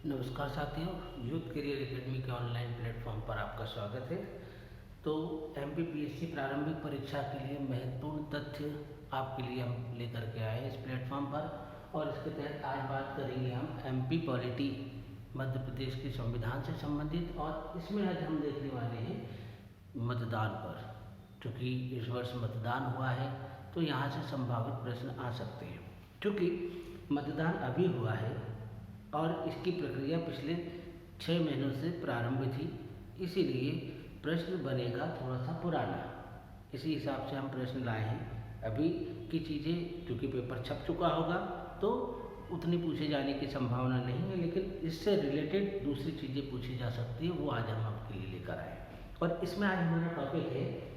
नमस्कार साथियों, youth career academy के ऑनलाइन प्लेटफॉर्म पर आपका स्वागत है। तो एमपीपीएससी प्रारंभिक परीक्षा के लिए महत्वपूर्ण तथ्य आपके लिए हम लेकर के आए हैं इस प्लेटफॉर्म पर, और इसके तहत आज बात करेंगे हम एमपी पॉलिटी मध्य प्रदेश के संविधान से संबंधित। और इसमें आज हम देखने वाले हैं मतदान पर, क्योंकि इस वर्ष मतदान हुआ है तो यहाँ से संभावित प्रश्न आ सकते हैं। क्योंकि मतदान अभी हुआ है और इसकी प्रक्रिया पिछले 6 महीनों से प्रारंभ थी, इसीलिए प्रश्न बनेगा थोड़ा सा पुराना। इसी हिसाब से हम प्रश्न लाए हैं। अभी की चीज़ें क्योंकि पेपर छप चुका होगा तो उतनी पूछे जाने की संभावना नहीं है, लेकिन इससे रिलेटेड दूसरी चीज़ें पूछी जा सकती है, वो आज हम आपके लिए लेकर आए। और इसमें आज हमारा टॉपिक है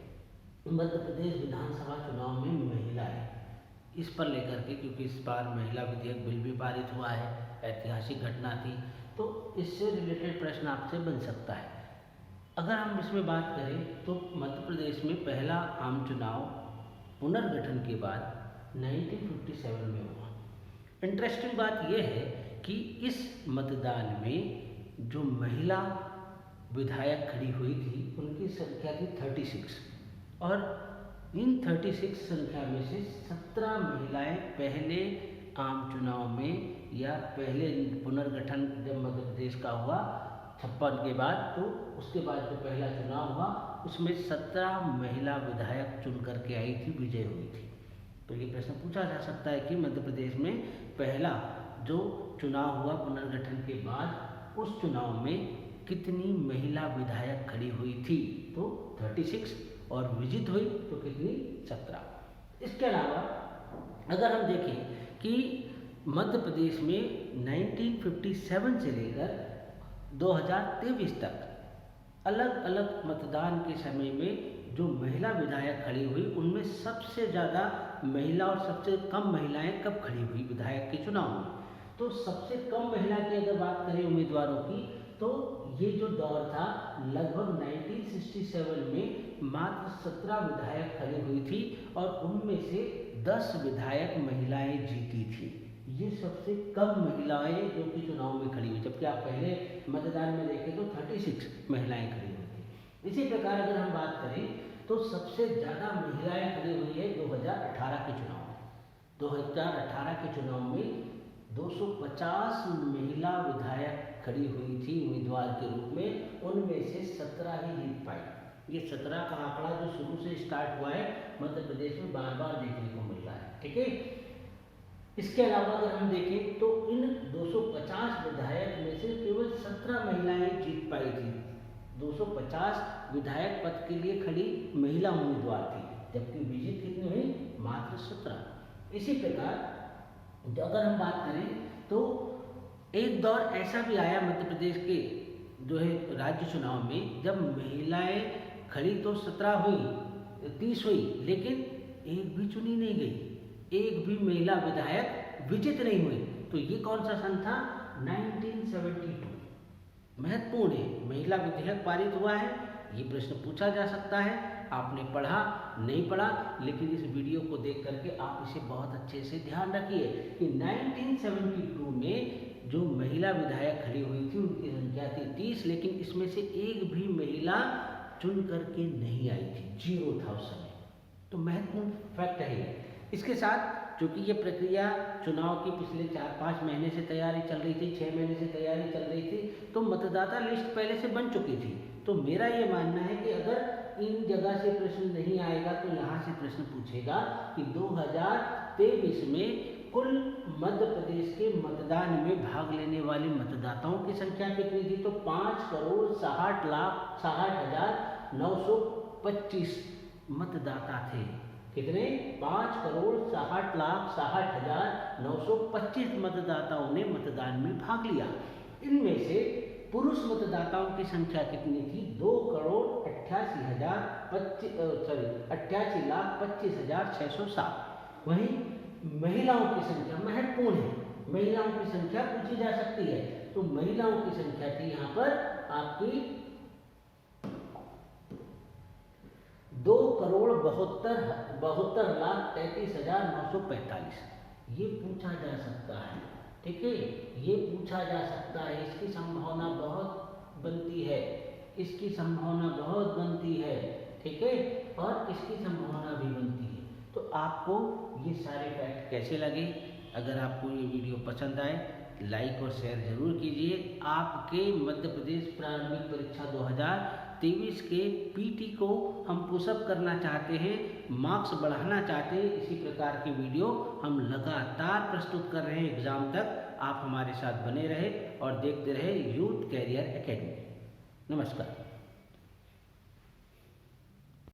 मध्य प्रदेश विधानसभा चुनाव में महिलाएँ। इस पर लेकर के, क्योंकि इस बार महिला विधेयक बिल भी पारित हुआ है, ऐतिहासिक घटना थी, तो इससे रिलेटेड प्रश्न आपसे बन सकता है। अगर हम इसमें बात करें तो मध्य प्रदेश में पहला आम चुनाव पुनर्गठन के बाद 1957 में हुआ। इंटरेस्टिंग बात यह है कि इस मतदान में जो महिला विधायक खड़ी हुई थी उनकी संख्या थी 36, और इन 36 संख्या में से 17 महिलाएं पहले आम चुनाव में या पहले पुनर्गठन जब मध्य प्रदेश का हुआ 56 के बाद, तो उसके बाद जो पहला चुनाव हुआ उसमें 17 महिला विधायक चुन करके आई थी, विजय हुई थी। तो ये प्रश्न पूछा जा सकता है कि मध्य प्रदेश में पहला जो चुनाव हुआ पुनर्गठन के बाद, उस चुनाव में कितनी महिला विधायक खड़ी हुई थी? तो 36, और विजित हुई तो कितनी? 17। इसके अलावा अगर हम देखें कि मध्य प्रदेश में 1957 से लेकर 2023 तक अलग अलग मतदान के समय में जो महिला विधायक खड़ी हुई, उनमें सबसे ज़्यादा महिला और सबसे कम महिलाएं कब खड़ी हुई विधायक के चुनाव में? तो सबसे कम महिला की अगर बात करें उम्मीदवारों की, तो ये जो दौर था लगभग 1967 में मात्र 17 विधायक खड़ी हुई थी, और उनमें से 10 विधायक महिलाएं जीती थी। ये सबसे कम महिलाएं जो कि चुनाव में खड़ी हुई, जबकि आप पहले मतदान में देखें तो 36 महिलाएं खड़ी हुई थी। इसी प्रकार अगर हम बात करें तो सबसे ज़्यादा महिलाएं खड़ी हुई है 2018 के चुनाव में। 2018 के चुनाव में 250 महिला विधायक खड़ी हुई थी उम्मीदवार के रूप में, उनमें से 17 ही जीत पाई। ये 17 का आंकड़ा जो शुरू से स्टार्ट हुआ है मध्य प्रदेश में बार बार देखने को मिल रहा है। ठीक है। इसके अलावा अगर हम देखें तो इन 250 विधायक में से केवल 17 महिलाएं जीत पाई थी। 250 विधायक पद के लिए खड़ी महिला उम्मीदवार थी, जबकि विजित कितनी हुई? मात्र 17। इसी प्रकार अगर हम बात करें तो एक दौर ऐसा भी आया मध्य प्रदेश के जो है राज्य चुनाव में, जब महिलाएं खड़ी तो 17 हुई, 30 हुई, लेकिन एक भी चुनी नहीं गई, एक भी महिला विधायक विजित नहीं हुई। तो ये कौन सा सन था? 1972। महत्वपूर्ण है, महिला विधेयक पारित हुआ है। ये प्रश्न पूछा जा सकता है, आपने पढ़ा नहीं पढ़ा, लेकिन इस वीडियो को देख करके आप इसे बहुत अच्छे से ध्यान रखिए कि 1972 में जो महिला विधायक खड़ी हुई थी उनकी संख्या थी 30, लेकिन इसमें से एक भी महिला चुन करके नहीं आई थी, 0 था उस समय। तो महत्वपूर्ण फैक्ट है। इसके साथ चूँकि ये प्रक्रिया चुनाव की पिछले 4-5 महीने से तैयारी चल रही थी, 6 महीने से तैयारी चल रही थी, तो मतदाता लिस्ट पहले से बन चुकी थी। तो मेरा ये मानना है कि अगर इन जगह से प्रश्न नहीं आएगा तो यहाँ से प्रश्न पूछेगा कि 2023 में कुल मध्य प्रदेश के मतदान में भाग लेने वाले मतदाताओं की संख्या कितनी थी? तो 5,60,60,925 मतदाता थे। कितने? 5,60,60,925 मतदाताओं ने मतदान में भाग लिया। इनमें से पुरुष मतदाताओं की संख्या कितनी थी? 2,88,25,607। वहीं महिलाओं की संख्या महत्वपूर्ण है, महिलाओं की संख्या पूछी जा सकती है, तो महिलाओं की संख्या थी यहाँ पर आपकी 2,72,33,945। ये पूछा जा सकता है। ठीक ठीक है, ये पूछा जा सकता है, इसकी संभावना बहुत बनती है, इसकी संभावना बहुत बनती है, ठीक है, और इसकी संभावना भी बनती है। तो आपको ये सारे फैक्ट कैसे लगे? अगर आपको ये वीडियो पसंद आए लाइक और शेयर जरूर कीजिए। आपके मध्य प्रदेश प्रारंभिक परीक्षा 2023 के पीटी को हम पुशअप करना चाहते हैं, मार्क्स बढ़ाना चाहते हैं, इसी प्रकार की वीडियो हम लगातार प्रस्तुत कर रहे हैं एग्जाम तक। आप हमारे साथ बने रहे और देखते रहे यूथ कैरियर एकेडमी। नमस्कार।